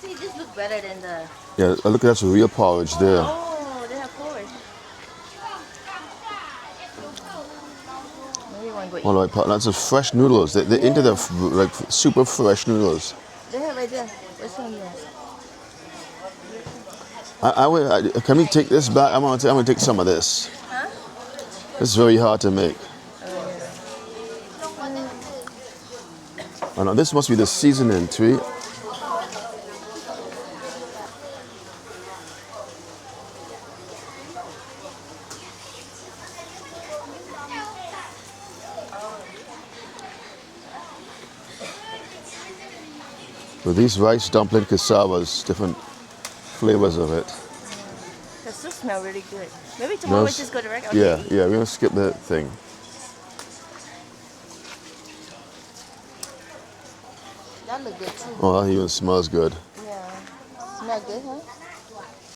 See, this looks better than the... Yeah, look, that's real porridge there. Oh, they have porridge. Maybe you want to go All eat. right, that's the fresh noodles. They're into the like super fresh noodles. They have right there. Which one you want? Can we take this back? I'm gonna take some of this. Huh? It's very hard to make. Oh no, this must be the seasoning tree. With these rice dumpling cassavas, different flavors of it. The soup smell really good. Maybe tomorrow we just go direct. Okay. Yeah, we're gonna skip the thing. That look good too. Oh, that even smells good. Yeah. Smell good, huh?